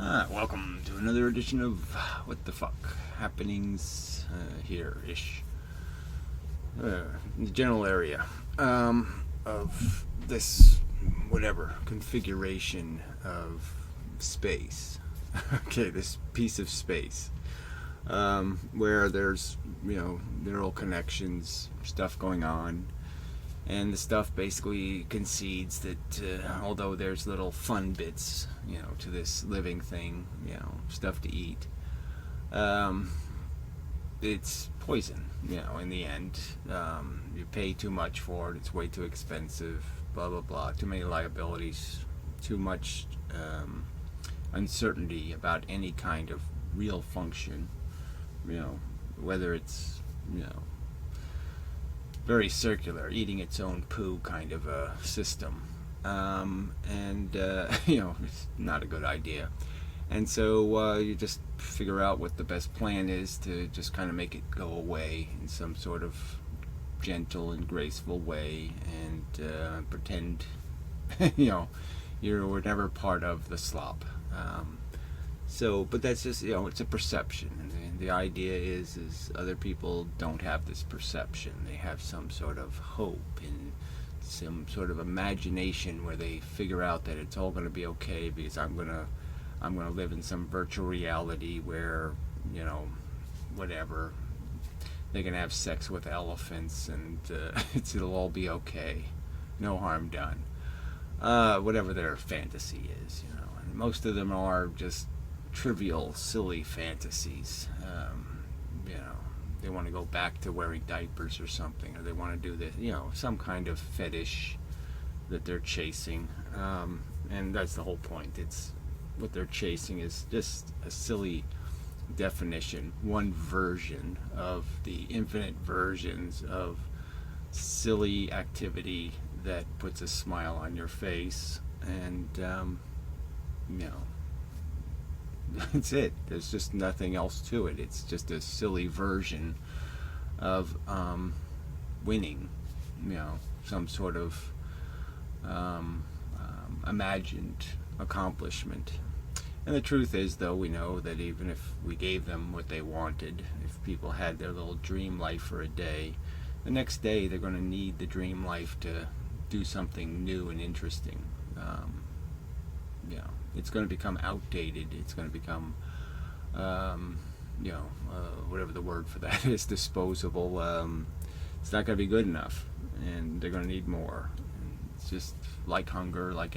Welcome to another edition of What the Fuck Happenings here-ish. In the general area of this, whatever, configuration of space. Okay, this piece of space. Where there's, neural connections, stuff going on. And the stuff basically concedes that although there's little fun bits, to this living thing, stuff to eat, it's poison, in the end. You pay too much for it, it's way too expensive, blah, blah, blah, too many liabilities, too much uncertainty about any kind of real function, whether it's, very circular, eating its own poo kind of a system. It's not a good idea. And so you just figure out what the best plan is to just kind of make it go away in some sort of gentle and graceful way, and pretend, you were never part of the slop. But that's just, it's a perception. And the idea is other people don't have this perception. They have some sort of hope and some sort of imagination where they figure out that it's all going to be okay because I'm going to live in some virtual reality where, whatever, they can have sex with elephants and it'll all be okay. No harm done. Whatever their fantasy is, And most of them are just trivial, silly fantasies. They want to go back to wearing diapers or something, or they want to do this, some kind of fetish that they're chasing. And that's the whole point. It's what they're chasing is just a silly definition, one version of the infinite versions of silly activity that puts a smile on your face, and that's it. There's just nothing else to it. It's just a silly version of winning, some sort of imagined accomplishment. And the truth is, though, we know that even if we gave them what they wanted, if people had their little dream life for a day, the next day they're going to need the dream life to do something new and interesting. It's going to become outdated. It's going to become, whatever the word for that is, disposable. It's not going to be good enough, and they're going to need more. And it's just like hunger, like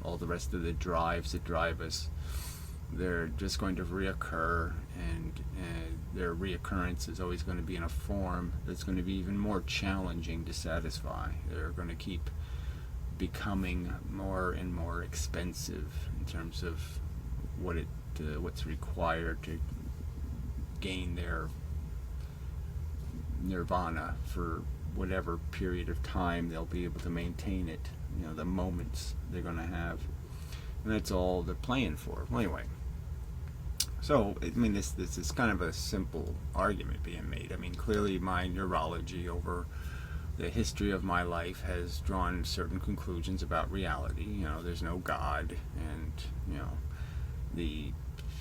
all the rest of the drives that drive us. They're just going to reoccur, and their reoccurrence is always going to be in a form that's going to be even more challenging to satisfy. They're going to keep becoming more and more expensive in terms of what's required to gain their nirvana for whatever period of time they'll be able to maintain it, the moments they're going to have, and that's all they're playing for. Well, anyway, so this is kind of a simple argument being made. Clearly my neurology over the history of my life has drawn certain conclusions about reality. There's no God, and the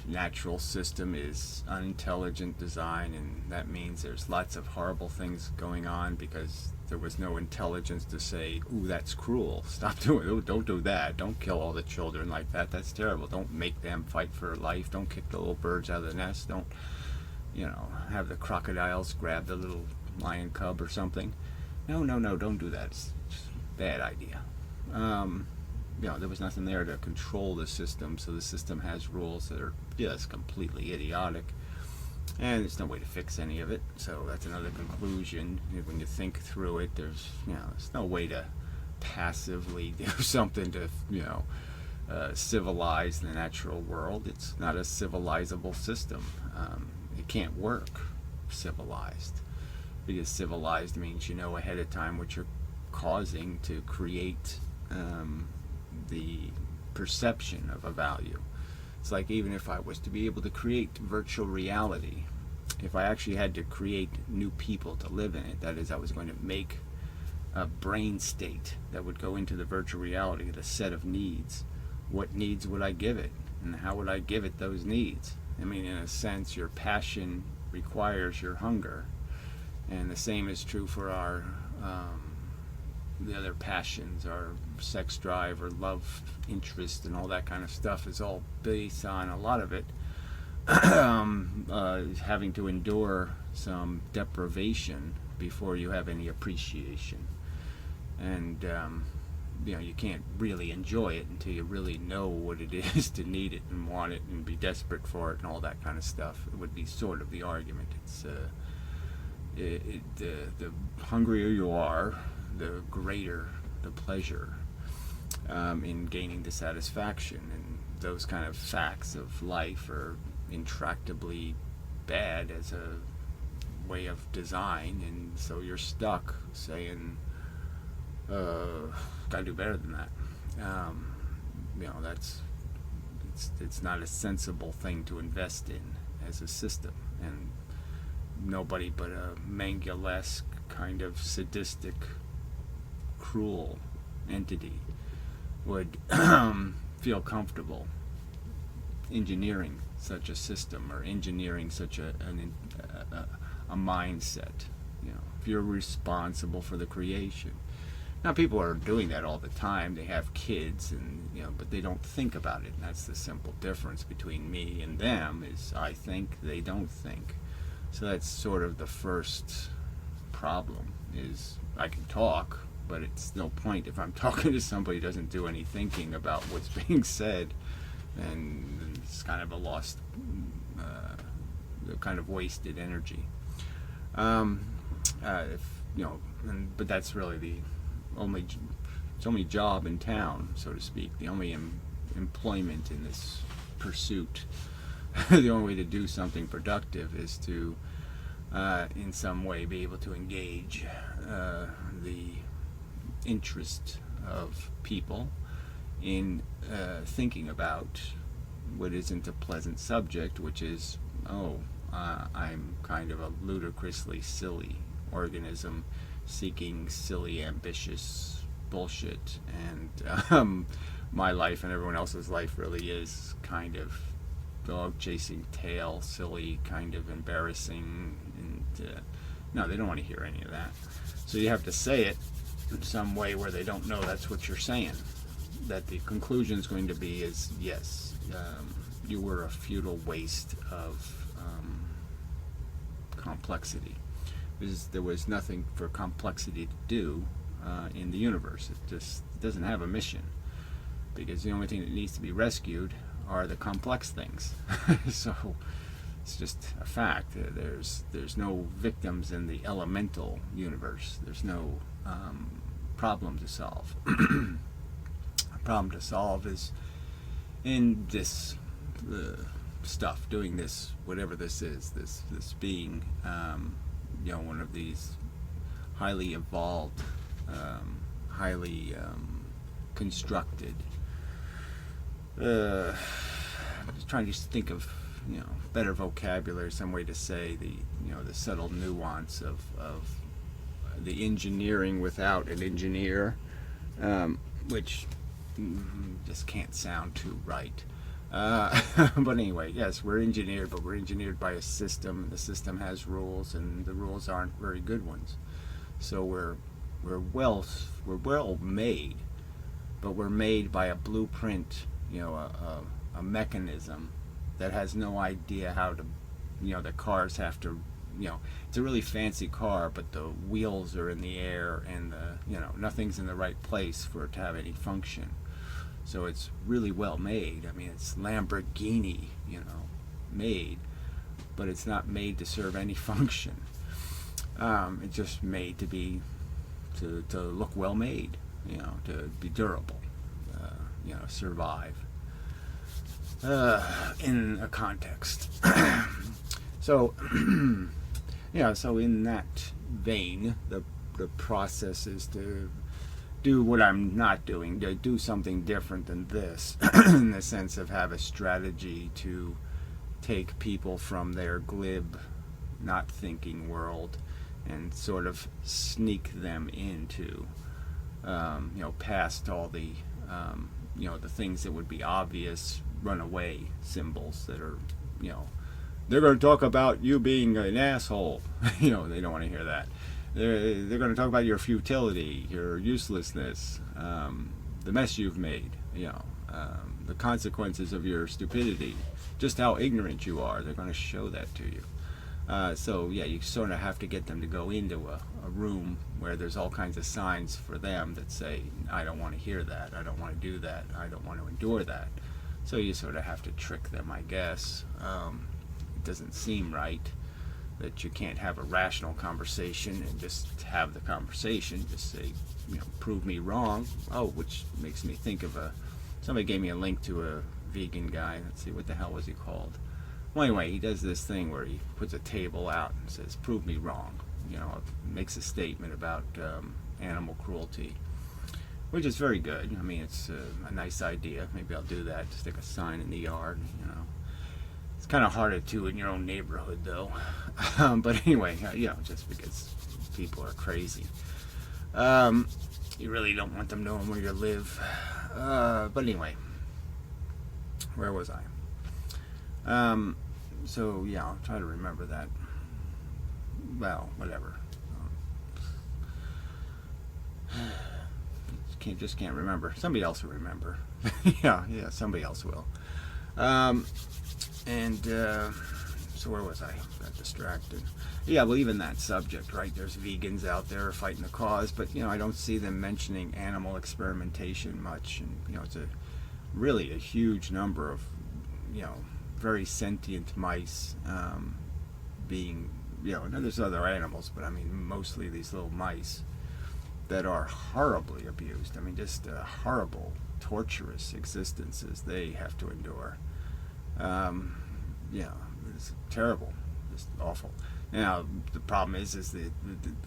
natural system is unintelligent design, and that means there's lots of horrible things going on because there was no intelligence to say, ooh, that's cruel, stop doing it, don't do that, don't kill all the children like that, that's terrible, don't make them fight for life, don't kick the little birds out of the nest, don't have the crocodiles grab the little lion cub or something. No, don't do that. It's a bad idea. There was nothing there to control the system, so the system has rules that are just completely idiotic, and there's no way to fix any of it. So that's another conclusion. When you think through it, there's no way to passively do something to civilize the natural world. It's not a civilizable system. It can't work civilized. Because civilized means ahead of time what you're causing to create the perception of a value. It's like, even if I was to be able to create virtual reality, if I actually had to create new people to live in it, that is, I was going to make a brain state that would go into the virtual reality, the set of needs, what needs would I give it? And how would I give it those needs? I mean, in a sense, your passion requires your hunger. And the same is true for our the other passions, our sex drive or love interest and all that kind of stuff is all based on, a lot of it, having to endure some deprivation before you have any appreciation. And you can't really enjoy it until you really know what it is to need it and want it and be desperate for it and all that kind of stuff. It would be sort of the argument. It's the hungrier you are, the greater the pleasure in gaining the satisfaction. And those kind of facts of life are intractably bad as a way of design, and so you're stuck saying, gotta do better than that. It's not a sensible thing to invest in as a system, and nobody but a Mengele-esque kind of sadistic, cruel entity would feel comfortable engineering such a system or engineering such a mindset. If you're responsible for the creation. Now, people are doing that all the time. They have kids, and but they don't think about it. And that's the simple difference between me and them. Is I think, they don't think. So that's sort of the first problem. Is I can talk, but it's no point if I'm talking to somebody who doesn't do any thinking about what's being said, and it's kind of a lost, kind of wasted energy. But that's really the only job in town, so to speak, the only employment in this pursuit. The only way to do something productive is to, in some way, be able to engage the interest of people in thinking about what isn't a pleasant subject, which is, I'm kind of a ludicrously silly organism seeking silly, ambitious bullshit, and my life and everyone else's life really is kind of dog-chasing tail, silly, kind of embarrassing, and no, they don't want to hear any of that. So you have to say it in some way where they don't know that's what you're saying. That the conclusion is going to be is, yes, you were a futile waste of complexity. There was nothing for complexity to do in the universe. It just doesn't have a mission, because the only thing that needs to be rescued are the complex things. So it's just a fact. There's no victims in the elemental universe. There's no problem to solve. A problem to solve is in this stuff, doing this, whatever this is, this being, one of these highly evolved, highly constructed. I'm just trying to think of better vocabulary, some way to say the subtle nuance of the engineering without an engineer, which just can't sound too right. But anyway, yes, we're engineered, but we're engineered by a system, and the system has rules, and the rules aren't very good ones. So we're well made, but we're made by a blueprint, a mechanism that has no idea how to, the cars have to, it's a really fancy car, but the wheels are in the air, and nothing's in the right place for it to have any function. So it's really well made. I mean, it's Lamborghini, made, but it's not made to serve any function. It's just made to look well made, to be durable, survive in a context. So, so in that vein, the process is to do what I'm not doing, to do something different than this, in the sense of have a strategy to take people from their glib, not thinking world and sort of sneak them into, past all the, the things that would be obvious runaway symbols that are, you know, they're going to talk about you being an asshole. You know, they don't want to hear that. They're going to talk about your futility, your uselessness, the mess you've made, you know, the consequences of your stupidity, just how ignorant you are. They're going to show that to you. So yeah, you sort of have to get them to go into a room where there's all kinds of signs for them that say, I don't want to hear that, I don't want to do that, I don't want to endure that. So you sort of have to trick them, I guess. It doesn't seem right that you can't have a rational conversation and just have the conversation, just say, you know, prove me wrong. Oh, which makes me think of somebody gave me a link to a vegan guy. Let's see, what the hell was he called? Well, anyway, he does this thing where he puts a table out and says, prove me wrong. You know, makes a statement about animal cruelty, which is very good. I mean, it's a nice idea. Maybe I'll do that, stick a sign in the yard, you know. It's kind of hard to do in your own neighborhood, though. But anyway, you know, just because people are crazy. You really don't want them knowing where you live. But anyway, where was I? So yeah, I'll try to remember that. Well, whatever. Just can't remember. Somebody else will remember. yeah, somebody else will. So where was I? Got distracted. Yeah, well, even that subject, right? There's vegans out there fighting the cause, but you know, I don't see them mentioning animal experimentation much, and you know, it's really a huge number of, you know, very sentient mice being, you know, and there's other animals, but I mean mostly these little mice that are horribly abused. I mean, just horrible, torturous existences they have to endure. Yeah, it's terrible, just awful. Now the problem is the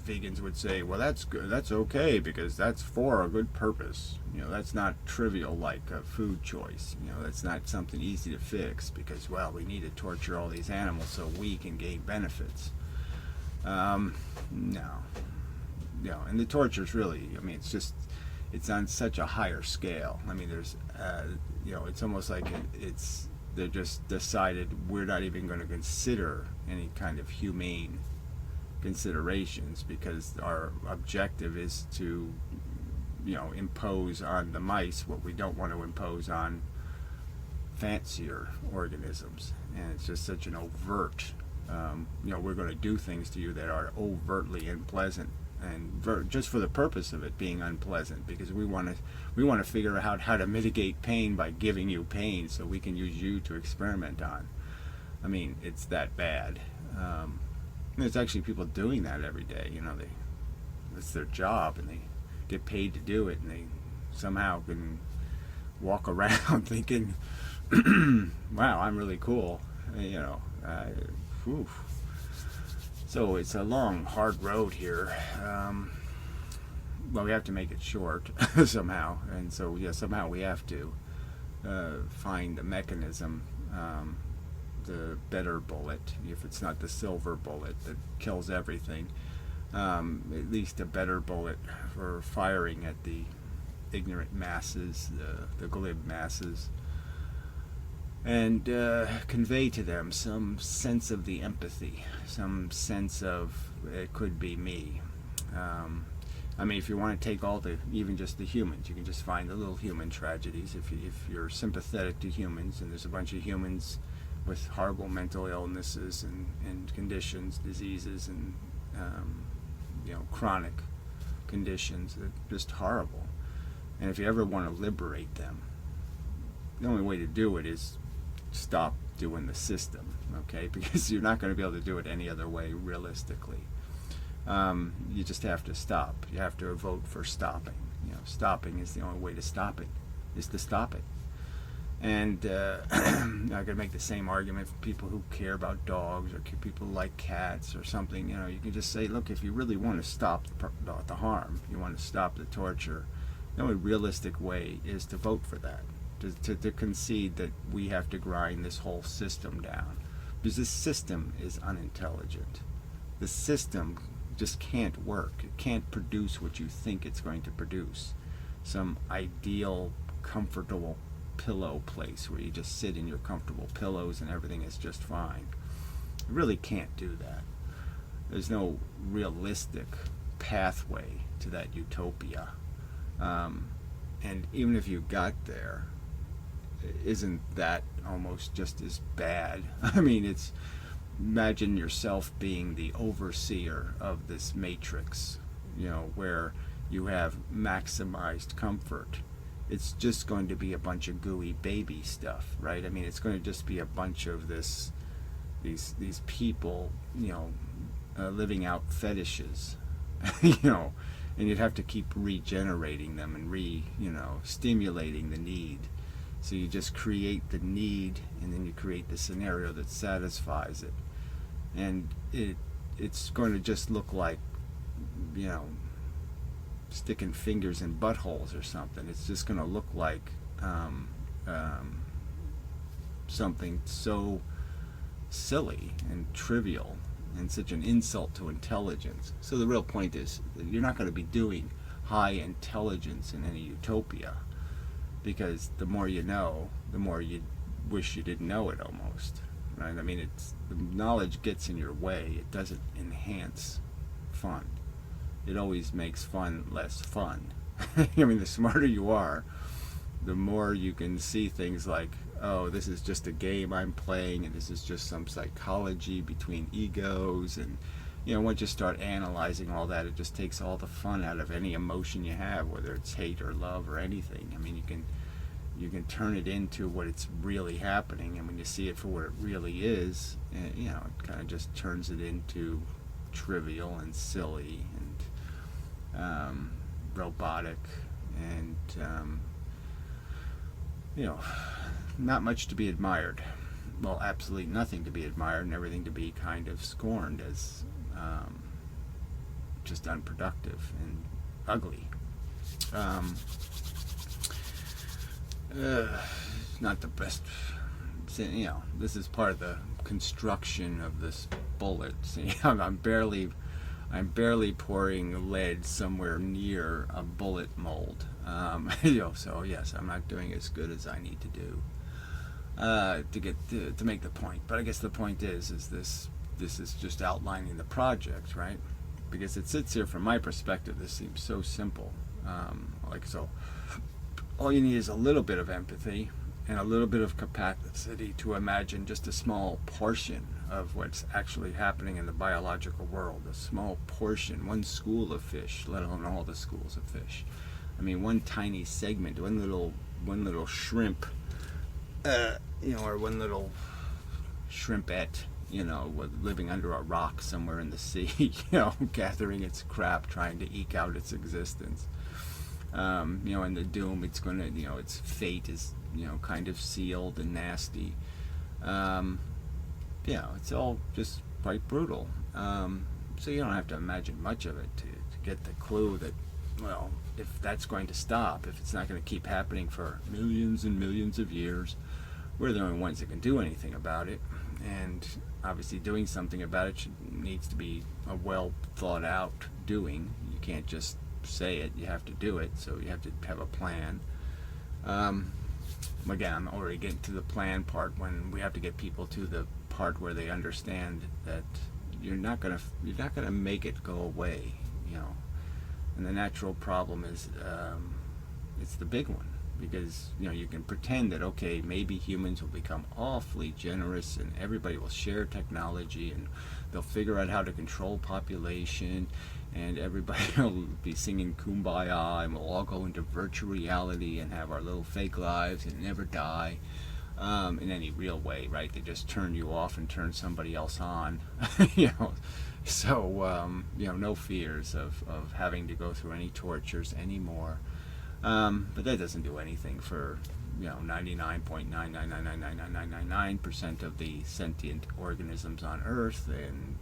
vegans would say, well, that's good, that's okay, because that's for a good purpose. You know, that's not trivial like a food choice. You know, that's not something easy to fix because, well, we need to torture all these animals so we can gain benefits. No, you know, and the torture is really, I mean, it's on such a higher scale. I mean, there's, you know, it's almost like they're just decided we're not even going to consider any kind of humane considerations because our objective is to, you know, impose on the mice what we don't want to impose on fancier organisms. And it's just such an overt, you know, we're going to do things to you that are overtly unpleasant, and just for the purpose of it being unpleasant, because we want to figure out how to mitigate pain by giving you pain so we can use you to experiment on. I mean, it's that bad. There's actually people doing that every day. You know, it's their job and they get paid to do it, and they somehow can walk around thinking, wow, I'm really cool. You know, whew. So it's a long, hard road here. Well, we have to make it short somehow, and so yeah, somehow we have to find the mechanism, the better bullet, if it's not the silver bullet that kills everything, at least a better bullet for firing at the ignorant masses, the glib masses, and convey to them some sense of the empathy, some sense of it could be me. I mean, if you want to take even just the humans, you can just find the little human tragedies. If you're sympathetic to humans, and there's a bunch of humans with horrible mental illnesses and conditions, diseases, and you know, chronic conditions that are just horrible. And if you ever want to liberate them, the only way to do it is stop doing the system, okay? Because you're not going to be able to do it any other way realistically. You just have to stop. You have to vote for stopping. You know, stopping is the only way to stop it, is to stop it. And I could make the same argument for people who care about dogs or people who like cats or something. You know, you can just say, look, if you really want to stop the harm, you want to stop the torture, the only realistic way is to vote for that. To concede that we have to grind this whole system down, because this system is unintelligent. The system just can't work. It can't produce what you think it's going to produce, some ideal, comfortable pillow place where you just sit in your comfortable pillows and everything is just fine. You really can't do that. There's no realistic pathway to that utopia. And even if you got there, isn't that almost just as bad? I mean, it's, imagine yourself being the overseer of this matrix, where you have maximized comfort. It's just going to be a bunch of gooey baby stuff, right? I mean, it's going to just be a bunch of these people, living out fetishes, and you'd have to keep regenerating them and stimulating the need. So you just create the need, and then you create the scenario that satisfies it. And it's going to just look like, sticking fingers in buttholes or something. It's just going to look like something so silly and trivial and such an insult to intelligence. So the real point is that you're not going to be doing high intelligence in any utopia, because the more you know, the more you wish you didn't know it almost, right? I mean, the knowledge gets in your way. It doesn't enhance fun. It always makes fun less fun. I mean, the smarter you are, the more you can see things like, oh, this is just a game I'm playing, and this is just some psychology between egos. And once you start analyzing all that, it just takes all the fun out of any emotion you have, whether it's hate or love or anything. I mean, you can turn it into what it's really happening, and when you see it for what it really is, it kind of just turns it into trivial and silly and robotic and not much to be admired. Well, absolutely nothing to be admired, and everything to be kind of scorned as just unproductive and ugly. Not the best. This is part of the construction of this bullet. See, I'm barely pouring lead somewhere near a bullet mold. So yes, I'm not doing as good as I need to do to make the point. But I guess the point is this is just outlining the project, right? Because it sits here from my perspective. This seems so simple. So, all you need is a little bit of empathy and a little bit of capacity to imagine just a small portion of what's actually happening in the biological world. A small portion, one school of fish, let alone all the schools of fish. I mean, one tiny segment, one little shrimp, or one little shrimpette, living under a rock somewhere in the sea, gathering its crap, trying to eke out its existence. And the doom, it's going to, its fate is, kind of sealed and nasty. It's all just quite brutal. So you don't have to imagine much of it to get the clue that, well, if that's going to stop, if it's not going to keep happening for millions and millions of years, we're the only ones that can do anything about it. And obviously doing something about it needs to be a well thought out doing. You can't just say it, you have to do it, so you have to have a plan. Again, I'm already getting to the plan part, when we have to get people to the part where they understand that you're not gonna make it go away, and the natural problem is it's the big one, because you can pretend that, okay, maybe humans will become awfully generous and everybody will share technology and they'll figure out how to control population and everybody will be singing Kumbaya and we'll all go into virtual reality and have our little fake lives and never die in any real way, right? They just turn you off and turn somebody else on. So no fears of having to go through any tortures anymore. But that doesn't do anything for 99.9999999% of the sentient organisms on Earth, and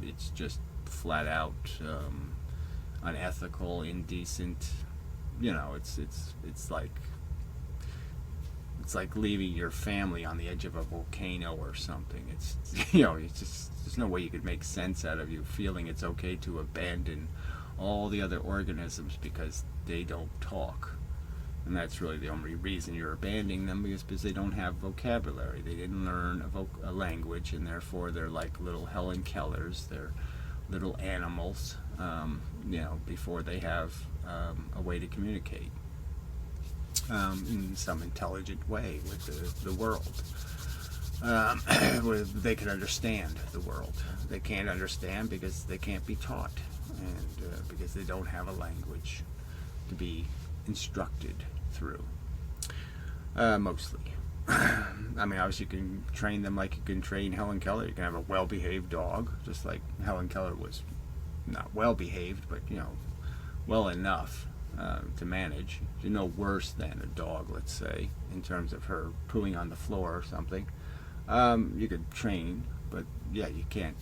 it's just flat out unethical, indecent. It's like leaving your family on the edge of a volcano or something. It's just, there's no way you could make sense out of you feeling it's okay to abandon all the other organisms because they don't talk. And that's really the only reason you're abandoning them, because they don't have vocabulary. They didn't learn a language, and therefore they're like little Helen Kellers. They're little animals, before they have a way to communicate in some intelligent way with the world. Where they can understand the world. They can't understand because they can't be taught, and because they don't have a language to be instructed through. Mostly. I mean, obviously you can train them like you can train Helen Keller. You can have a well-behaved dog, just like Helen Keller was not well-behaved, but, well enough to manage. She's no worse than a dog, let's say, in terms of her pooing on the floor or something. You could train, but yeah, you can't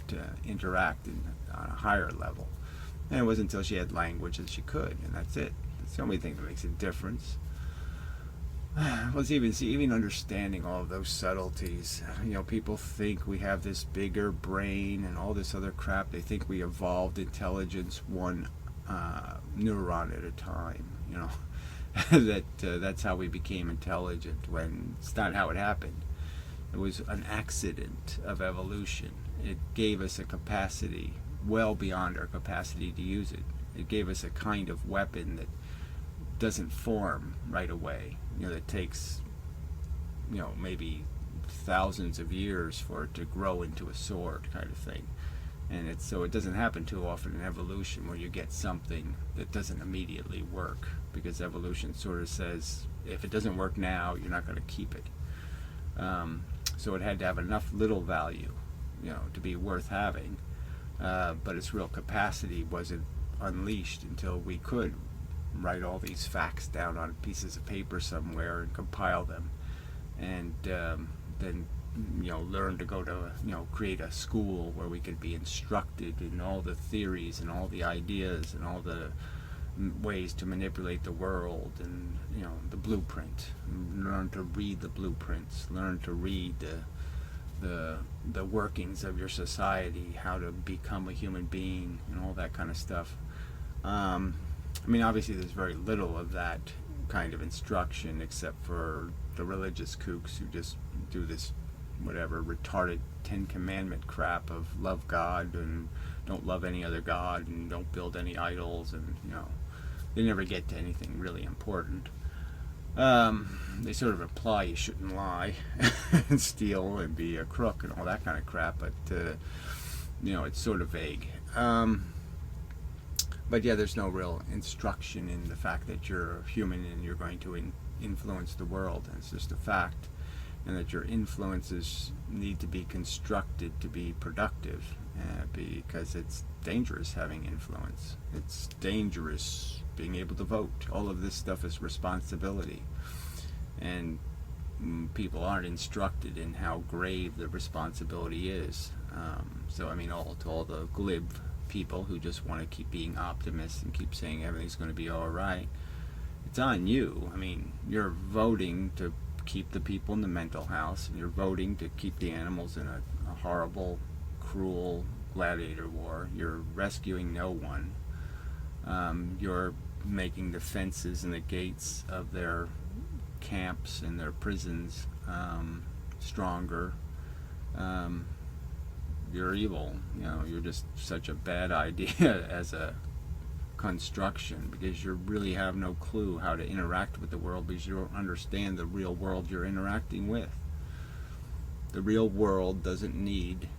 interact on a higher level. And it wasn't until she had language that she could, and that's it. That's the only thing that makes a difference. Well, it's even understanding all of those subtleties. People think we have this bigger brain and all this other crap. They think we evolved intelligence one neuron at a time. That's how we became intelligent, when it's not how it happened. It was an accident of evolution. It gave us a capacity well beyond our capacity to use it. It gave us a kind of weapon that doesn't form right away. That takes, maybe thousands of years for it to grow into a sword, kind of thing. And so it doesn't happen too often in evolution where you get something that doesn't immediately work, because evolution sort of says, if it doesn't work now, you're not going to keep it. So it had to have enough little value, to be worth having, but its real capacity wasn't unleashed until we could write all these facts down on pieces of paper somewhere and compile them, and then learn to go to create a school where we could be instructed in all the theories and all the ideas and all the ways to manipulate the world, and the blueprint. Learn to read the blueprints. Learn to read the workings of your society, how to become a human being, and all that kind of stuff. Obviously there's very little of that kind of instruction, except for the religious kooks who just do this whatever retarded 10 commandment crap of love God and don't love any other God and don't build any idols, and they never get to anything really important. They sort of imply you shouldn't lie and steal and be a crook and all that kind of crap, but it's sort of vague. But yeah, there's no real instruction in the fact that you're a human and you're going to influence the world. And it's just a fact, and that your influences need to be constructed to be productive, because it's dangerous having influence. It's dangerous being able to vote. All of this stuff is responsibility, and people aren't instructed in how grave the responsibility is. All the glib people who just want to keep being optimists and keep saying everything's going to be all right, it's on you. You're voting to keep the people in the mental house, and you're voting to keep the animals in a horrible, cruel gladiator war. You're rescuing no one. You're making the fences and the gates of their camps and their prisons stronger. You're evil. You're just such a bad idea as a construction, because you really have no clue how to interact with the world, because you don't understand the real world you're interacting with. The real world doesn't need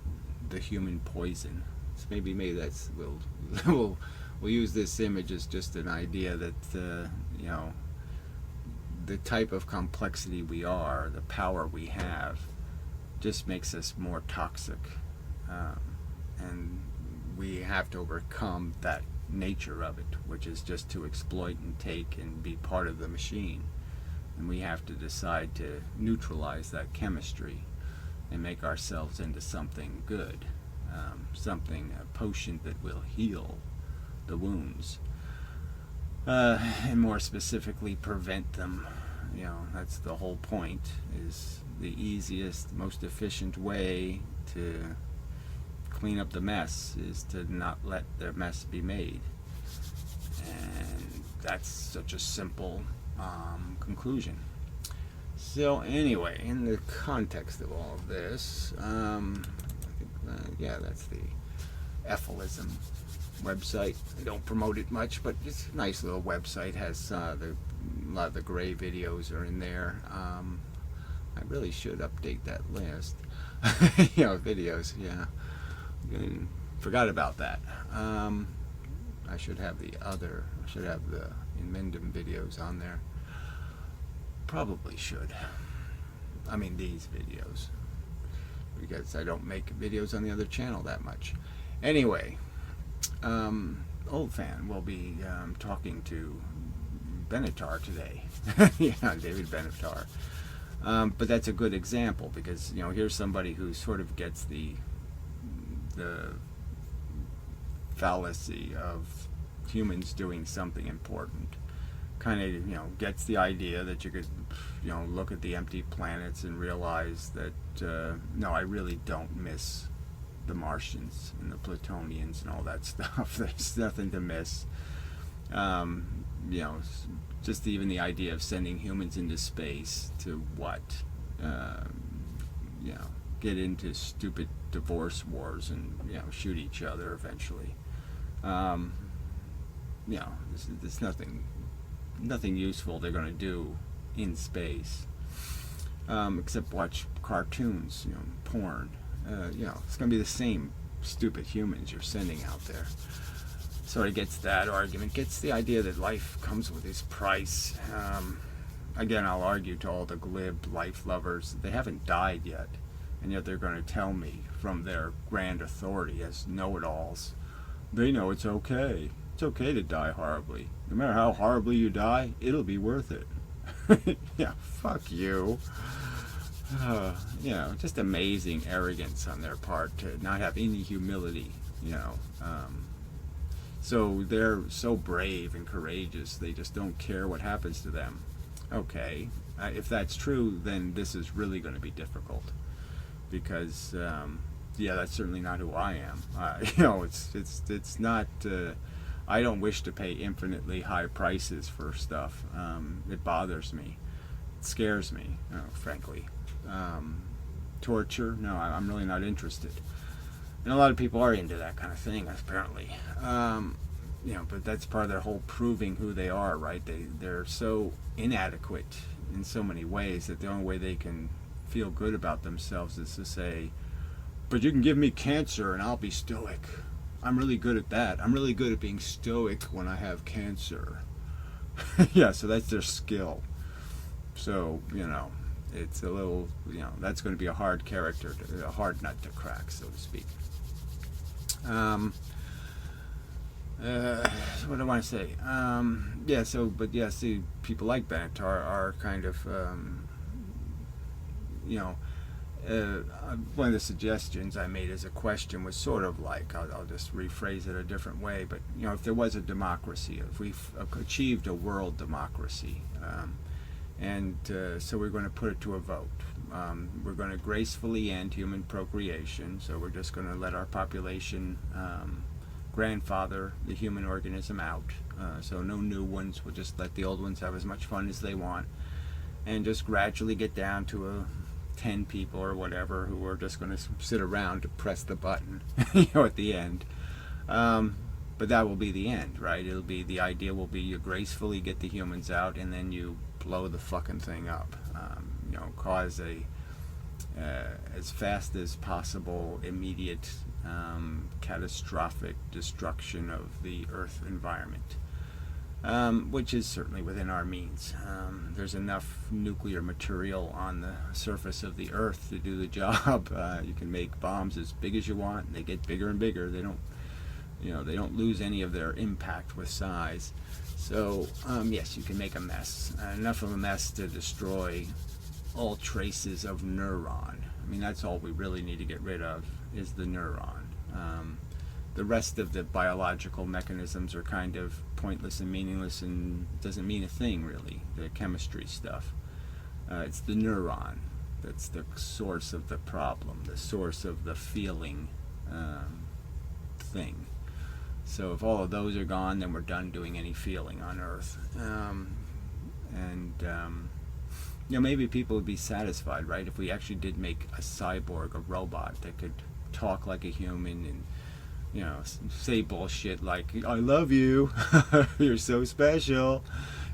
the human poison. So maybe that's we'll use this image as just an idea that the type of complexity we are, the power we have, just makes us more toxic. And we have to overcome that nature of it, which is just to exploit and take and be part of the machine. And we have to decide to neutralize that chemistry and make ourselves into something good, something, a potion that will heal the wounds, and more specifically prevent them. That's the whole point, is the easiest, most efficient way to clean up the mess is to not let the mess be made. And that's such a simple conclusion. So anyway, in the context of all of this, I think, yeah, that's the Ephilism website. I don't promote it much, but it's a nice little website. Has a lot of the gray videos are in there. I really should update that list. Videos. Yeah, forgot about that. I should have the Inmendum videos on there. Probably should. I mean, these videos, because I don't make videos on the other channel that much. Anyway, Old Fan will be talking to Benatar today. Yeah, David Benatar. But that's a good example, because here's somebody who sort of gets the fallacy of humans doing something important. Kind of gets the idea that you could look at the empty planets and realize that no, I really don't miss the Martians and the Plutonians and all that stuff. There's nothing to miss. Just even the idea of sending humans into space to what? Get into stupid divorce wars and shoot each other eventually. There's nothing useful they're going to do in space, except watch cartoons, porn. It's going to be the same stupid humans you're sending out there. So it gets that argument, gets the idea that life comes with its price. Again, I'll argue to all the glib life lovers, they haven't died yet, and yet they're going to tell me from their grand authority as know-it-alls, they know it's okay. It's okay to die horribly. No matter how horribly you die, it'll be worth it. Yeah, fuck you. Just amazing arrogance on their part to not have any humility, so they're so brave and courageous, they just don't care what happens to them. Okay, if that's true, then this is really going to be difficult, because that's certainly not who I am. It's not. I don't wish to pay infinitely high prices for stuff. It bothers me. It scares me, frankly. Torture? No, I'm really not interested. And a lot of people are into that kind of thing, apparently. But that's part of their whole proving who they are, right? They're so inadequate in so many ways that the only way they can feel good about themselves is to say, but you can give me cancer and I'll be stoic. I'm really good at that. I'm really good at being stoic when I have cancer. Yeah, so that's their skill. So, it's a little, that's going to be a hard a hard nut to crack, so to speak. What do I want to say? See, people like Benatar are kind of, one of the suggestions I made as a question was sort of like, I'll just rephrase it a different way, but if there was a democracy, if we've achieved a world democracy, so we're going to put it to a vote. We're going to gracefully end human procreation, so we're just going to let our population grandfather the human organism out, so no new ones. We'll just let the old ones have as much fun as they want, and just gradually get down to 10 people or whatever who are just going to sit around to press the button at the end. But that will be the end, right? The idea will be you gracefully get the humans out and then you blow the fucking thing up. Cause as fast as possible immediate catastrophic destruction of the Earth environment, which is certainly within our means. There's enough nuclear material on the surface of the Earth to do the job. You can make bombs as big as you want, and they get bigger and bigger. They don't lose any of their impact with size. So yes, you can make a mess, enough of a mess to destroy all traces of neuron. I mean, that's all we really need to get rid of, is the neuron. The rest of the biological mechanisms are kind of pointless and meaningless and doesn't mean a thing, really, the chemistry stuff. It's the neuron that's the source of the problem, the source of the feeling thing. So if all of those are gone, then we're done doing any feeling on Earth. And maybe people would be satisfied, right, if we actually did make a cyborg, a robot that could talk like a human and say bullshit like "I love you," "You're so special."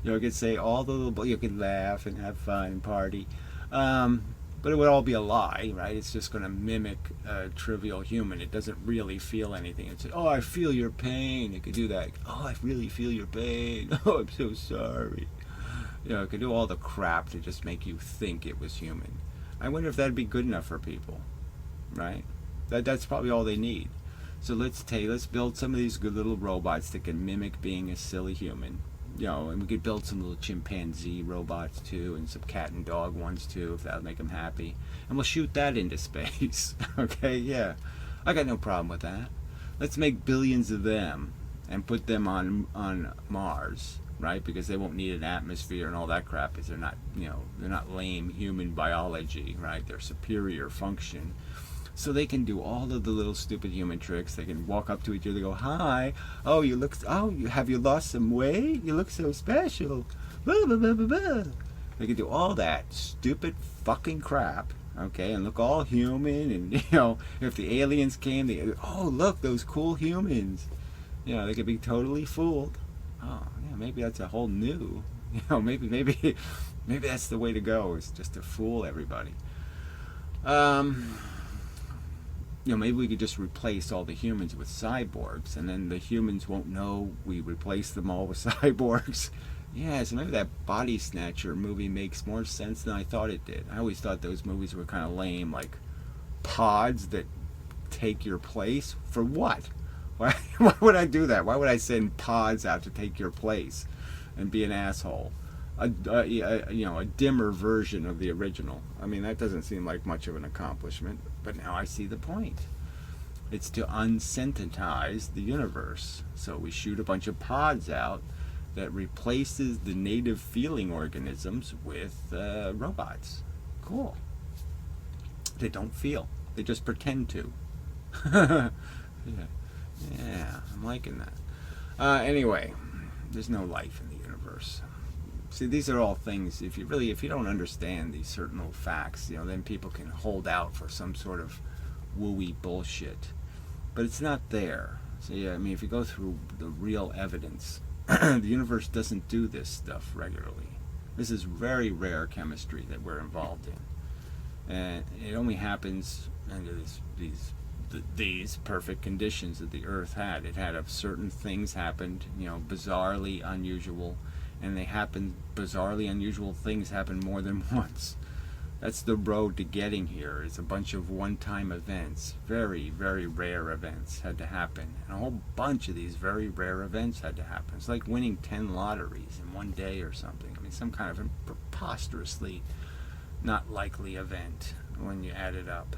It could say all the little. You could laugh and have fun and party, but it would all be a lie, right? It's just going to mimic a trivial human. It doesn't really feel anything. It's "Oh, I feel your pain." It could do that. "Oh, I really feel your pain." "Oh, I'm so sorry." It could do all the crap to just make you think it was human. I wonder if that'd be good enough for people, right? That's probably all they need. So let's build some of these good little robots that can mimic being a silly human. And we could build some little chimpanzee robots too, and some cat and dog ones too, if that'll make them happy. And we'll shoot that into space. Okay, yeah. I got no problem with that. Let's make billions of them and put them on Mars, right? Because they won't need an atmosphere and all that crap, because they're not lame human biology, right? They're superior function. So they can do all of the little stupid human tricks. They can walk up to each other and go, "Hi, oh, have you lost some weight? You look so special." Blah, blah, blah, blah, blah. They can do all that stupid fucking crap, okay, and look all human. And if the aliens came, "Oh, look, those cool humans." They could be totally fooled. Oh, yeah, maybe that's a whole new. Maybe that's the way to go, is just to fool everybody. Maybe we could just replace all the humans with cyborgs, and then the humans won't know we replaced them all with cyborgs. Yeah, so maybe that Body Snatcher movie makes more sense than I thought it did. I always thought those movies were kind of lame, like pods that take your place. For what? Why would I do that? Why would I send pods out to take your place and be an asshole? A dimmer version of the original. I mean, that doesn't seem like much of an accomplishment, but now I see the point. It's to unsynthetize the universe. So we shoot a bunch of pods out that replaces the native feeling organisms with robots. Cool. They don't feel. They just pretend to. Yeah, I'm liking that. Anyway, there's no life in the universe. See, these are all things, if you don't understand these certain little facts, then people can hold out for some sort of wooey bullshit. But it's not there. So yeah, I mean, if you go through the real evidence, the universe doesn't do this stuff regularly. This is very rare chemistry that we're involved in. And it only happens under these perfect conditions that the Earth had. It had certain things happened, bizarrely unusual. And bizarrely unusual things happen more than once. That's the road to getting here. It's a bunch of one-time events. Very, very rare events had to happen. And a whole bunch of these very rare events had to happen. It's like winning 10 lotteries in one day or something. I mean, some kind of a preposterously not likely event when you add it up.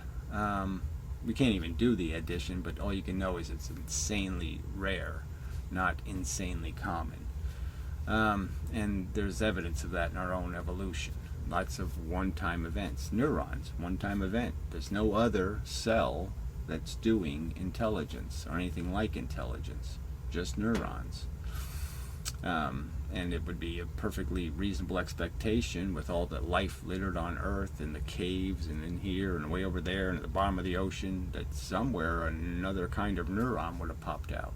We can't even do the addition, but all you can know is it's insanely rare, not insanely common. And there's evidence of that in our own evolution. Lots of one-time events. Neurons, one-time event. There's no other cell that's doing intelligence or anything like intelligence. Just neurons. And it would be a perfectly reasonable expectation with all the life littered on Earth and the caves and in here and way over there and at the bottom of the ocean, that somewhere another kind of neuron would have popped out.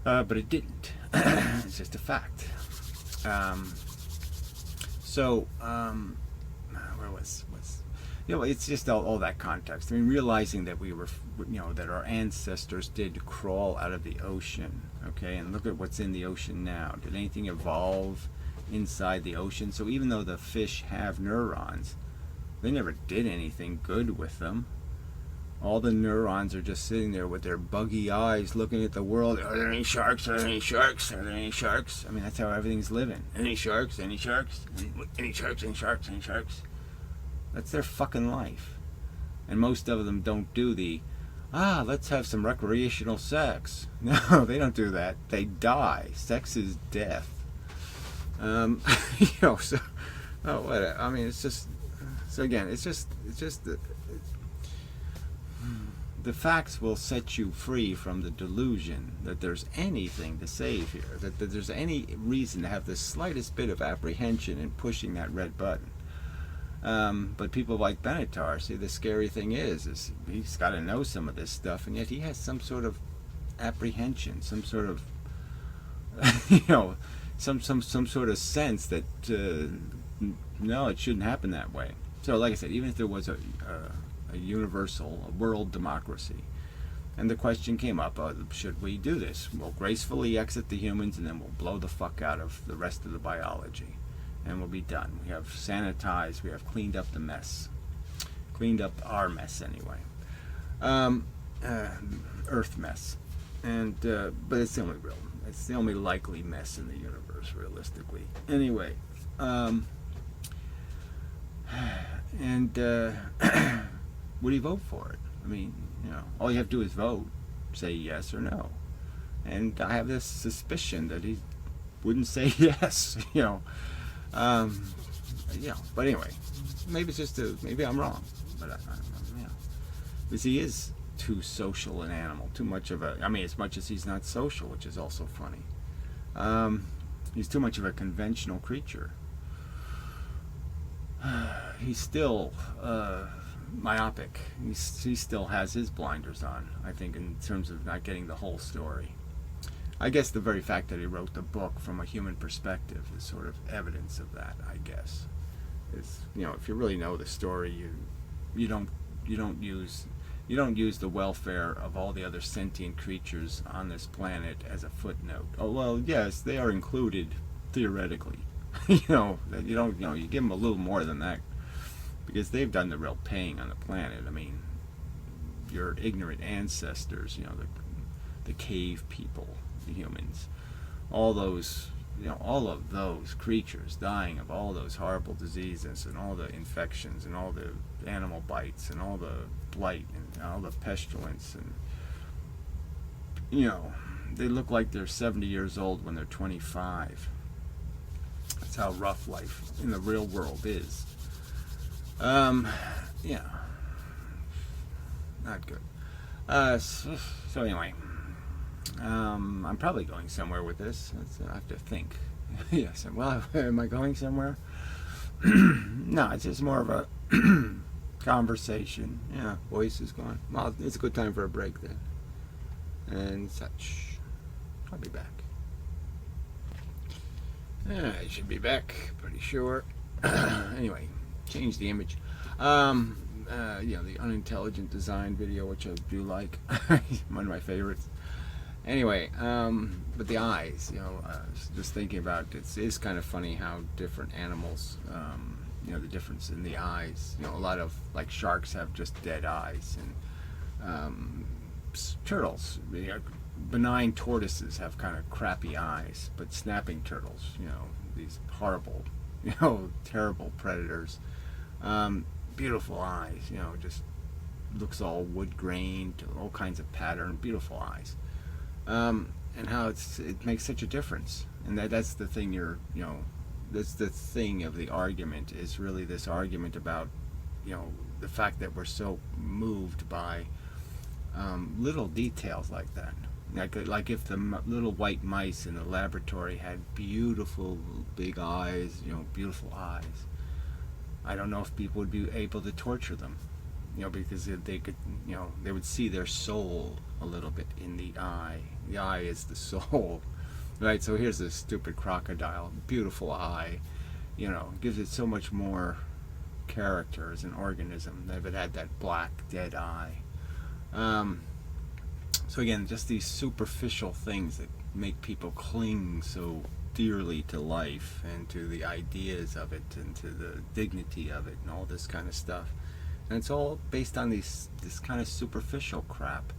But it didn't. It's just a fact. Where was it's just all that context. I mean, realizing that we were, that our ancestors did crawl out of the ocean, okay, and look at what's in the ocean now. Did anything evolve inside the ocean? So even though the fish have neurons, they never did anything good with them. All the neurons are just sitting there with their buggy eyes looking at the world. Are there any sharks? Are there any sharks? Are there any sharks? I mean, that's how everything's living. Any sharks? Any sharks? Any sharks? Any sharks? Any sharks? That's their fucking life. And most of them don't do let's have some recreational sex. No, they don't do that. They die. Sex is death. It's just, so again, it's just the facts will set you free from the delusion that there's anything to save here, that there's any reason to have the slightest bit of apprehension in pushing that red button. But people like Benatar, see, the scary thing is he's got to know some of this stuff, and yet he has some sort of apprehension, some sort of, some sort of sense that no, it shouldn't happen that way. So, like I said, even if there was a universal, a world democracy, and the question came up, should we do this? We'll gracefully exit the humans, and then we'll blow the fuck out of the rest of the biology, and we'll be done. We have sanitized, we have cleaned up the mess. Cleaned up our mess, anyway. Earth mess. And, but it's the only real, it's the only likely mess in the universe, realistically. Anyway, would he vote for it? I mean, all you have to do is vote, say yes or no. And I have this suspicion that he wouldn't say yes, But anyway, maybe it's just maybe I'm wrong, but I don't know, because he is too social an animal, too much of a, as much as he's not social, which is also funny. He's too much of a conventional creature. He's still myopic. He still has his blinders on, I think, in terms of not getting the whole story. I guess the very fact that he wrote the book from a human perspective is sort of evidence of that, I guess. It's, if you really know the story, you don't use the welfare of all the other sentient creatures on this planet as a footnote. Oh, well, yes, they are included theoretically. You give them a little more than that, because they've done the real paying on the planet. Your ignorant ancestors, the cave people, the humans, all those, all of those creatures dying of all those horrible diseases and all the infections and all the animal bites and all the blight and all the pestilence, and they look like they're 70 years old when they're 25. That's how rough life in the real world is. Not good. So anyway, I'm probably going somewhere with this. I have to think. Yes. Well, am I going somewhere? No, it's just more of a conversation. Yeah, voice is gone. Well, it's a good time for a break then. And such. I'll be back. I should be back, pretty sure. Anyway, change the image. The unintelligent design video, which I do like. One of my favorites. Anyway, but the eyes, just thinking about it, it's kind of funny how different animals, the difference in the eyes. A lot of, like, sharks have just dead eyes, and turtles, benign tortoises have kind of crappy eyes, but snapping turtles, these horrible, terrible predators, beautiful eyes, just looks all wood grained, all kinds of pattern, beautiful eyes, and how it makes such a difference. And that's the thing that's the thing of the argument, is really this argument about, the fact that we're so moved by little details like that. Like if the little white mice in the laboratory had beautiful big eyes, beautiful eyes, I don't know if people would be able to torture them, because they could, they would see their soul a little bit in the eye. The eye is the soul, right? So here's this stupid crocodile, beautiful eye, gives it so much more character as an organism than if it had that black dead eye. So again, just these superficial things that make people cling so dearly to life and to the ideas of it and to the dignity of it and all this kind of stuff. And it's all based on this kind of superficial crap.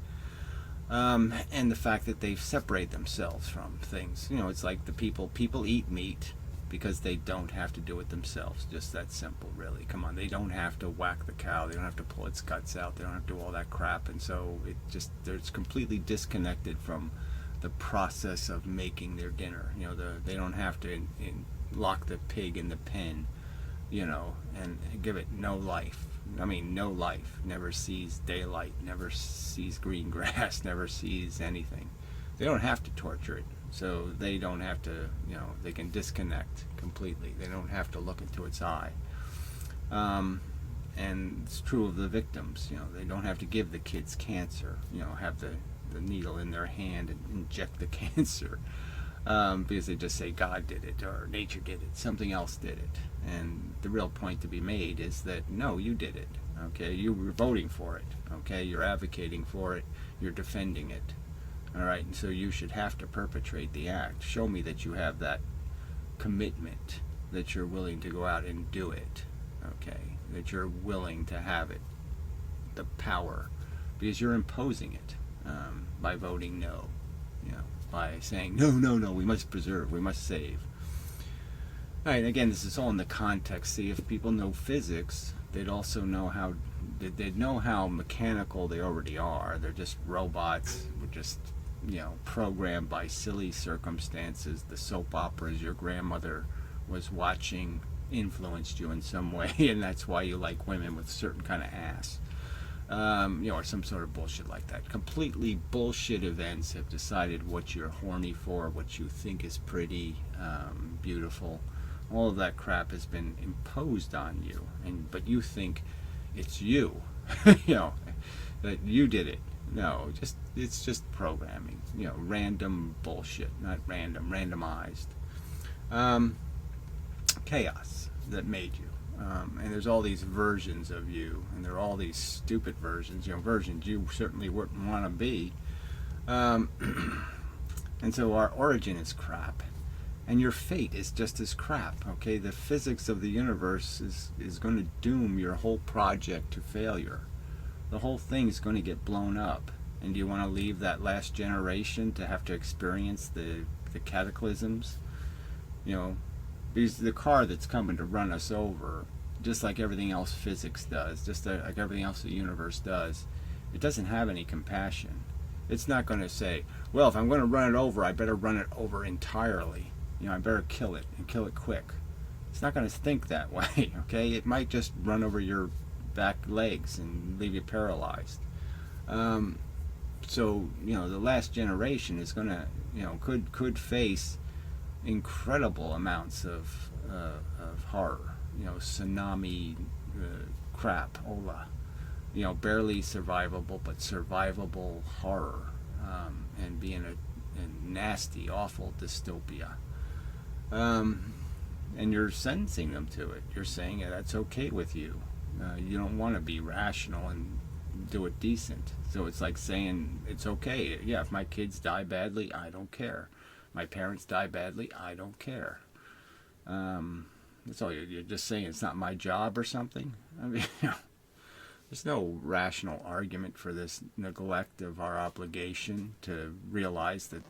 And the fact that they separate themselves from things. It's like the people eat meat because they don't have to do it themselves. Just that simple, really. Come on, they don't have to whack the cow. They don't have to pull its guts out. They don't have to do all that crap. And so it's completely disconnected from the process of making their dinner. They don't have to lock the pig in the pen, and give it no life. I mean, no life, never sees daylight, never sees green grass, never sees anything. They don't have to torture it. So they don't have to, they can disconnect completely. They don't have to look into its eye. And it's true of the victims. They don't have to give the kids cancer, have the needle in their hand and inject the cancer. Because they just say God did it or nature did it, something else did it. And the real point to be made is that no, you did it. Okay, you were voting for it. Okay, you're advocating for it. You're defending it. All right, and so you should have to perpetrate the act. Show me that you have that commitment, that you're willing to go out and do it. Okay, that you're willing to have it, the power, because you're imposing it by voting no. By saying no, no, no, we must preserve, we must save. All right, again, this is all in the context. See, if people know physics, they'd also know they'd know how mechanical they already are. They're just robots. We're just, programmed by silly circumstances. The soap operas your grandmother was watching influenced you in some way, and that's why you like women with a certain kind of ass. Or some sort of bullshit like that. Completely bullshit events have decided what you're horny for, what you think is pretty, beautiful. All of that crap has been imposed on you, but you think it's you, that you did it. No, it's just programming. Random bullshit, not random, randomized. Chaos that made you. And there's all these versions of you, and there are all these stupid versions, versions you certainly wouldn't want to be. And so our origin is crap, and your fate is just as crap. Okay, the physics of the universe is going to doom your whole project to failure. The whole thing is going to get blown up. And do you want to leave that last generation to have to experience the cataclysms? Because the car that's coming to run us over, just like everything else physics does, just like everything else the universe does, it doesn't have any compassion. It's not going to say, well, if I'm going to run it over, I better run it over entirely. I better kill it, and kill it quick. It's not going to think that way, okay? It might just run over your back legs and leave you paralyzed. So, the last generation is going to, could face incredible amounts of horror, tsunami, crapola, barely survivable but survivable horror, and being a nasty, awful dystopia. And you're sentencing them to it. You're saying that's okay with you. You don't want to be rational and do it decent. So it's like saying it's okay. Yeah, if my kids die badly, I don't care. My parents die badly, I don't care. That's all. You're just saying it's not my job or something. I mean, there's no rational argument for this neglect of our obligation to realize that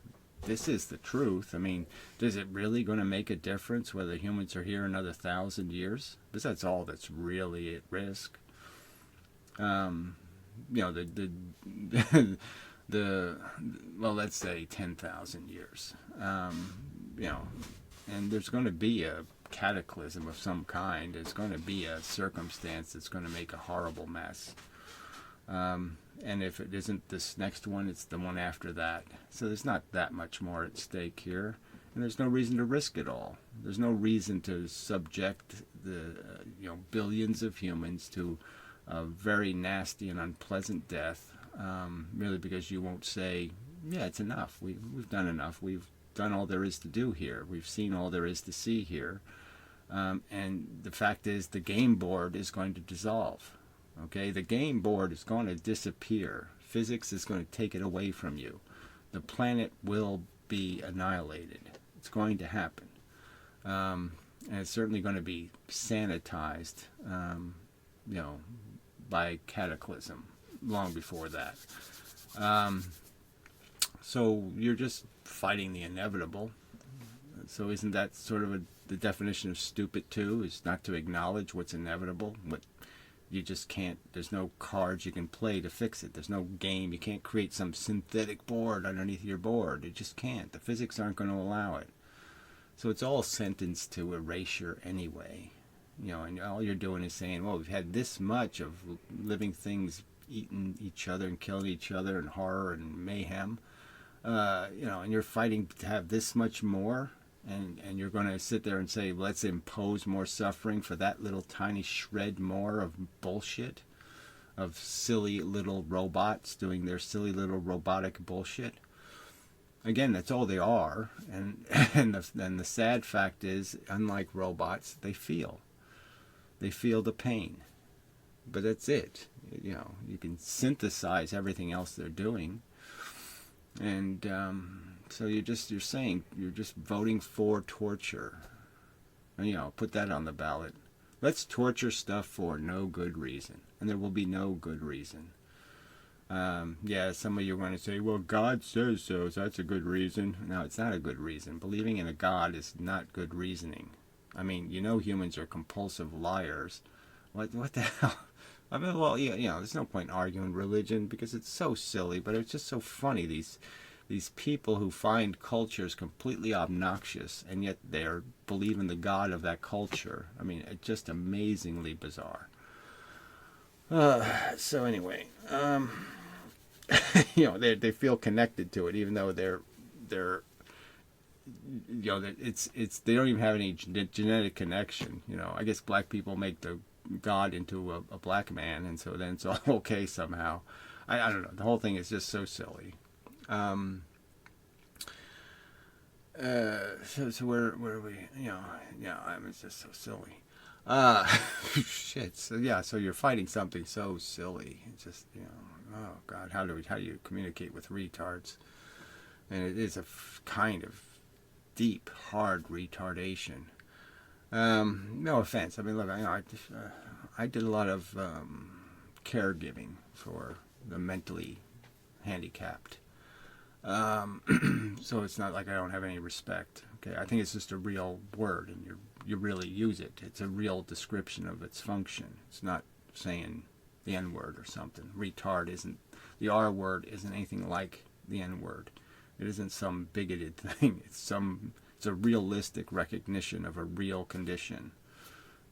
this is the truth. I mean, is it really going to make a difference whether humans are here another 1,000 years? Because that's all that's really at risk. Well, let's say 10,000 years. And there's going to be a cataclysm of some kind. There's going to be a circumstance that's going to make a horrible mess. And if it isn't this next one, it's the one after that. So there's not that much more at stake here. And there's no reason to risk it all. There's no reason to subject the billions of humans to a very nasty and unpleasant death, merely because you won't say, yeah, it's enough. We've done enough. We've done all there is to do here. We've seen all there is to see here. And the fact is, the game board is going to dissolve. Okay, the game board is going to disappear. Physics is going to take it away from you. The planet will be annihilated. It's going to happen. And it's certainly going to be sanitized, by cataclysm long before that. So you're just fighting the inevitable. So isn't that sort of the definition of stupid too, is not to acknowledge what's inevitable? What you just can't, there's no cards you can play to fix it. There's no game. You can't create some synthetic board underneath your board. You just can't. The physics aren't going to allow it. So it's all sentenced to erasure anyway. and all you're doing is saying, well, we've had this much of living things eating each other and killing each other and horror and mayhem, and you're fighting to have this much more, and you're going to sit there and say, let's impose more suffering for that little tiny shred more of bullshit, of silly little robots doing their silly little robotic bullshit. Again, that's all they are, and the sad fact is, unlike robots, they feel the pain, but that's it. You can synthesize everything else they're doing, and so you're just voting for torture. And, put that on the ballot. Let's torture stuff for no good reason, and there will be no good reason. Some of you are going to say, well, God says so that's a good reason. No, it's not a good reason. Believing in a God is not good reasoning. I mean, humans are compulsive liars. What the hell? I mean, well, there's no point in arguing religion because it's so silly, but it's just so funny. These people who find cultures completely obnoxious, and yet they're believing the God of that culture. I mean, it's just amazingly bizarre. So anyway, they feel connected to it, even though they're it's they don't even have any genetic connection. I guess black people make the God into a black man, and so then it's all okay somehow. I don't know. The whole thing is just so silly. So where are we? It's just so silly. Shit. So you're fighting something so silly. It's just, oh God, how do you communicate with retards? And it is a kind of deep, hard retardation. No offense. I mean, look, I did a lot of caregiving for the mentally handicapped. So it's not like I don't have any respect. Okay, I think it's just a real word, and you really use it. It's a real description of its function. It's not saying the N word or something. Retard isn't, the R word isn't anything like the N word. It isn't some bigoted thing. It's a realistic recognition of a real condition.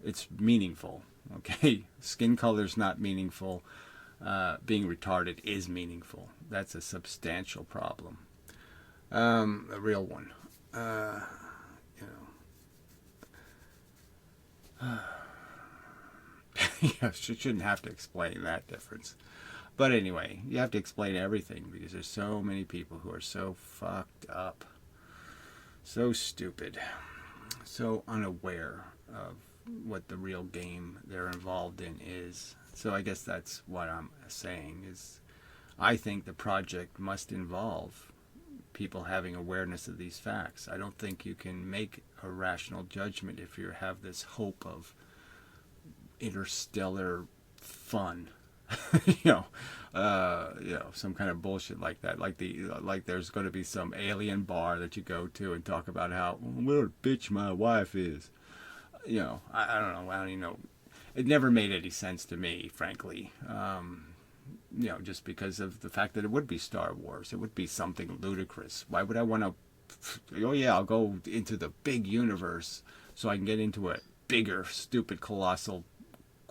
It's meaningful. Okay, skin color's not meaningful. Being retarded is meaningful. That's a substantial problem. A real one. You shouldn't have to explain that difference. But anyway, you have to explain everything because there's so many people who are so fucked up, so stupid, so unaware of what the real game they're involved in is. So I guess that's what I'm saying is I think the project must involve people having awareness of these facts. I don't think you can make a rational judgment if you have this hope of interstellar fun. Some kind of bullshit like that. Like there's going to be some alien bar that you go to and talk about what a bitch my wife is. I don't know. I don't even know. It never made any sense to me, frankly. Just because of the fact that it would be Star Wars. It would be something ludicrous. Why would I want to, I'll go into the big universe so I can get into a bigger, stupid, colossal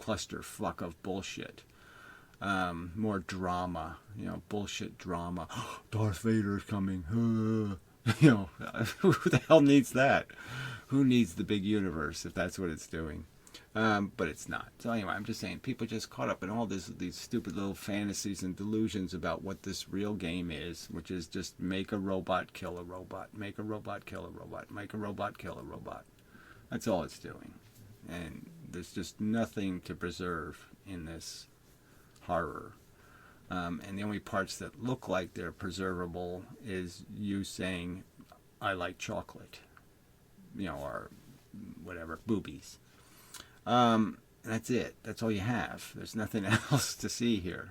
clusterfuck of bullshit. More drama, bullshit drama. Darth Vader's coming. Who the hell needs that? Who needs the big universe if that's what it's doing? But it's not. So anyway, I'm just saying, people just caught up in all these stupid little fantasies and delusions about what this real game is, which is just make a robot kill a robot, make a robot kill a robot, make a robot kill a robot. That's all it's doing. And there's just nothing to preserve in this horror. And the only parts that look like they're preservable is you saying, I like chocolate, or whatever, boobies. And that's it. That's all you have. There's nothing else to see here.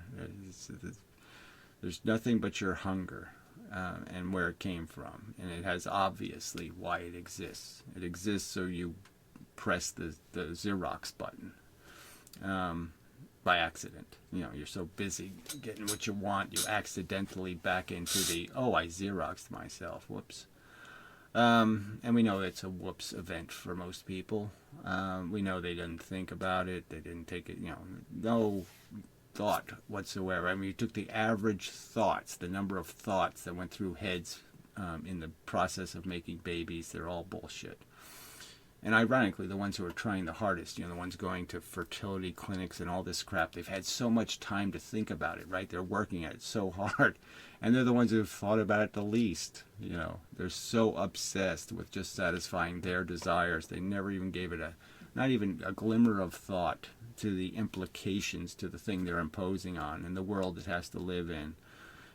There's nothing but your hunger and where it came from. And it has obviously why it exists. It exists so you press the Xerox button by accident. You're so busy getting what you want, you accidentally back into the, I Xeroxed myself. Whoops. And we know it's a whoops event for most people. We know they didn't think about it. They didn't take it, no thought whatsoever. I mean, you took the average thoughts, the number of thoughts that went through heads in the process of making babies, they're all bullshit. And ironically, the ones who are trying the hardest, the ones going to fertility clinics and all this crap, they've had so much time to think about it, right? They're working at it so hard. And they're the ones who've thought about it the least. They're so obsessed with just satisfying their desires. They never even gave it not even a glimmer of thought to the implications to the thing they're imposing on and the world it has to live in,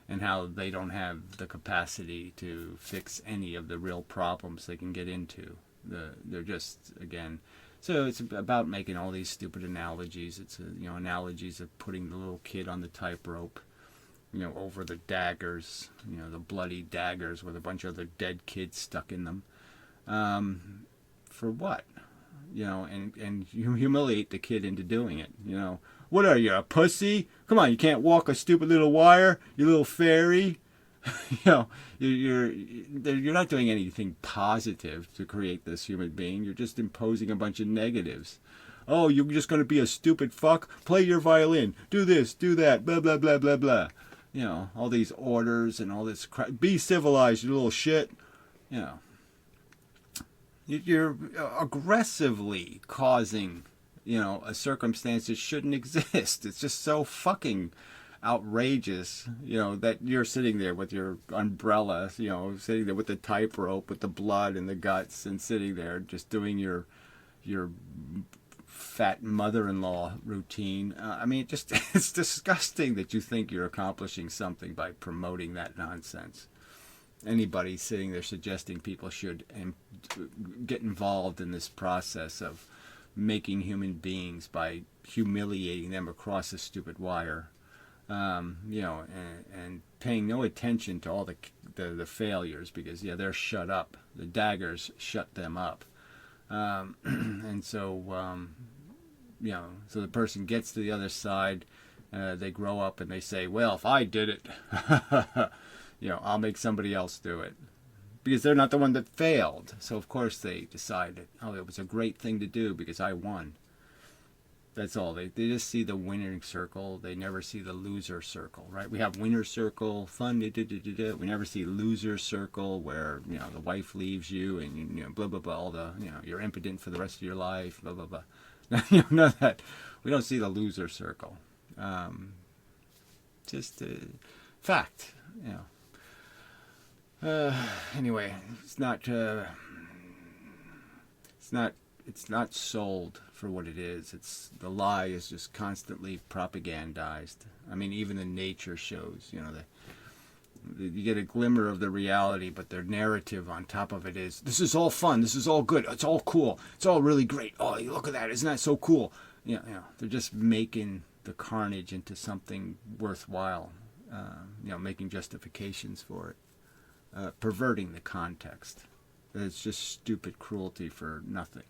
and how they don't have the capacity to fix any of the real problems they can get into. They're just, again, so it's about making all these stupid analogies. It's analogies of putting the little kid on the tightrope, over the daggers, the bloody daggers with a bunch of other dead kids stuck in them. For what? And you humiliate the kid into doing it. What are you, a pussy? Come on, you can't walk a stupid little wire, you little fairy. You're not doing anything positive to create this human being. You're just imposing a bunch of negatives. Oh, you're just going to be a stupid fuck? Play your violin. Do this, do that, blah, blah, blah, blah, blah. All these orders and all this crap. Be civilized, you little shit. You're aggressively causing, a circumstance that shouldn't exist. It's just so fucking outrageous, that you're sitting there with your umbrella, sitting there with the tightrope, with the blood and the guts, and sitting there just doing your fat mother-in-law routine. I mean, it's disgusting that you think you're accomplishing something by promoting that nonsense. Anybody sitting there suggesting people should get involved in this process of making human beings by humiliating them across a stupid wire, and paying no attention to all the failures, because they're shut up. The daggers shut them up, and so so the person gets to the other side. They grow up and they say, "Well, if I did it, I'll make somebody else do it," because they're not the one that failed. So of course they decided, "Oh, it was a great thing to do because I won." That's all. They just see the winning circle. They never see the loser circle, right? We have winner circle, fun, we never see loser circle where, the wife leaves you and, blah, blah, blah, all the, you're impotent for the rest of your life, blah, blah, blah. None of that. We don't see the loser circle. Just a fact, Anyway, it's not sold for what it is. The lie is just constantly propagandized. I mean, even the nature shows, you get a glimmer of the reality, but their narrative on top of it is, this is all fun, this is all good, it's all cool, it's all really great. Oh, look at that, isn't that so cool? They're just making the carnage into something worthwhile, making justifications for it, perverting the context. It's just stupid cruelty for nothing.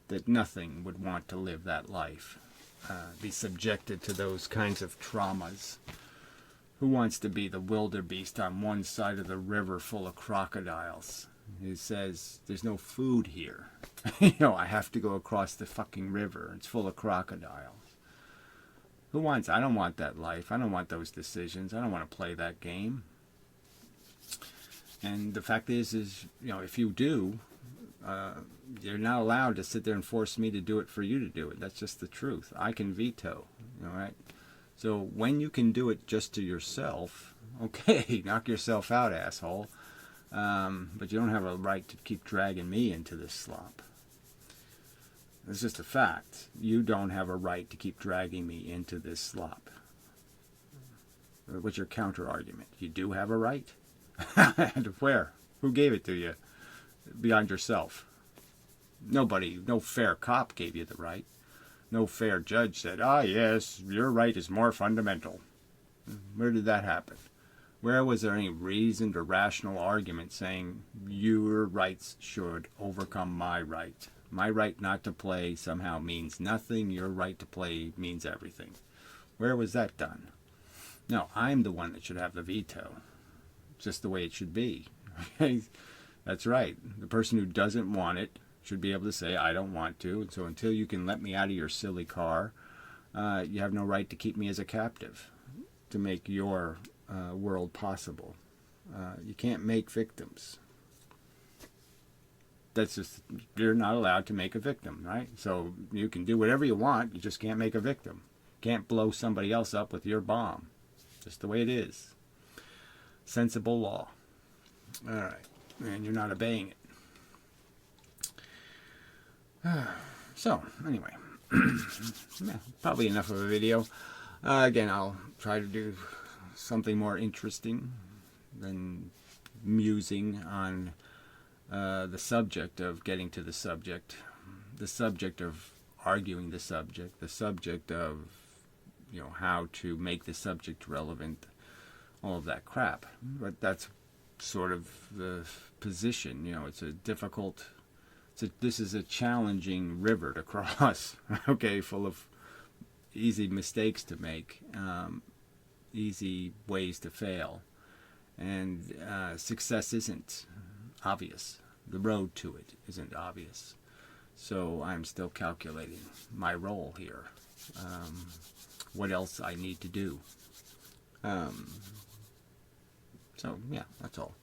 That nothing would want to live that life, be subjected to those kinds of traumas. Who wants to be the wildebeest on one side of the river full of crocodiles? He says, there's no food here. I have to go across the fucking river. It's full of crocodiles. I don't want that life. I don't want those decisions. I don't want to play that game. And the fact is, if you do, you're not allowed to sit there and force me to do it for you to do it. That's just the truth. I can veto, right? So when you can do it just to yourself, okay, knock yourself out, asshole. But you don't have a right to keep dragging me into this slop. It's just a fact. You don't have a right to keep dragging me into this slop. What's your counter argument? You do have a right? And where? Who gave it to you? Beyond yourself. Nobody, no fair cop gave you the right. No fair judge said, yes, your right is more fundamental. Where did that happen? Where was there any reasoned or rational argument saying your rights should overcome my right? My right not to play somehow means nothing. Your right to play means everything. Where was that done? No, I'm the one that should have the veto. Just the way it should be. That's right. The person who doesn't want it should be able to say, I don't want to. And so until you can let me out of your silly car, you have no right to keep me as a captive, to make your world possible. You can't make victims. That's just, you're not allowed to make a victim, right? So you can do whatever you want, you just can't make a victim. Can't blow somebody else up with your bomb. Just the way it is. Sensible law. All right. And you're not obeying it. So, anyway. Yeah, probably enough of a video. Again, I'll try to do something more interesting than musing on the subject of getting to the subject of arguing the subject of, you know, how to make the subject relevant, all of that crap. But that's sort of the position. You know, it's a difficult, this is a challenging river to cross. Okay, full of easy mistakes to make, easy ways to fail, and success isn't obvious. The road to it isn't obvious. So I'm still calculating my role here. What else I need to do. So yeah, that's all.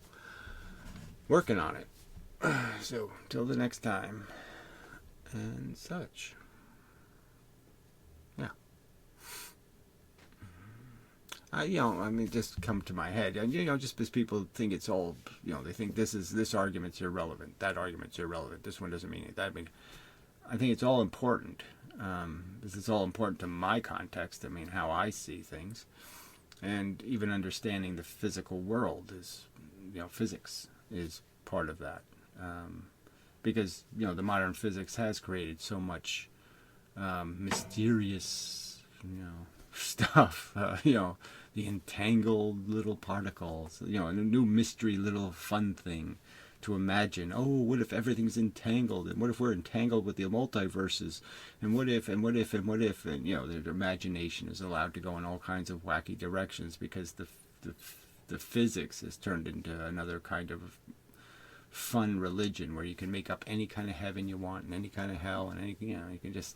Working on it. So till the next time and such. Yeah. You know, I mean, just come to my head, and you know, just because people think it's all, you know, they think this argument's irrelevant, that argument's irrelevant, this one doesn't mean it. That, I mean, I think it's all important. This is all important to my context. I mean, how I see things, and even understanding the physical world is, you know, physics is part of that, because you know, the modern physics has created so much mysterious, you know, stuff. You know, the entangled little particles, you know, and a new mystery little fun thing to imagine. Oh, what if everything's entangled? And what if we're entangled with the multiverses? And what if, and what if, and what if? And, you know, their imagination is allowed to go in all kinds of wacky directions because the physics has turned into another kind of fun religion where you can make up any kind of heaven you want and any kind of hell and anything, you know, you can just,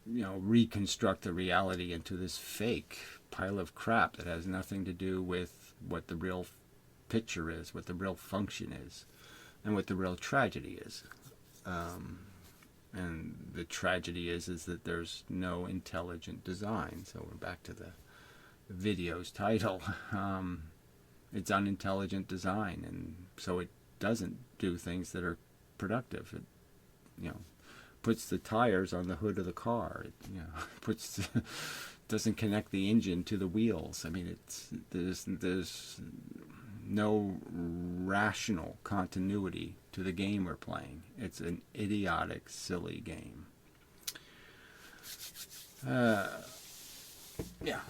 you know, reconstruct the reality into this fake pile of crap that has nothing to do with what the real picture is, what the real function is, and what the real tragedy is. And the tragedy is that there's no intelligent design. So we're back to the video's title. It's unintelligent design, and so it doesn't do things that are productive. It, you know, puts the tires on the hood of the car. It, you know, doesn't connect the engine to the wheels. I mean, there's no rational continuity to the game we're playing. It's an idiotic, silly game. Yeah.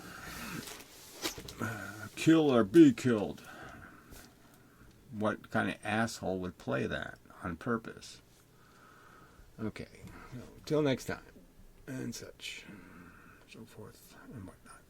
Kill or be killed. What kind of asshole would play that on purpose? Okay. Till next time. And such. So forth and whatnot.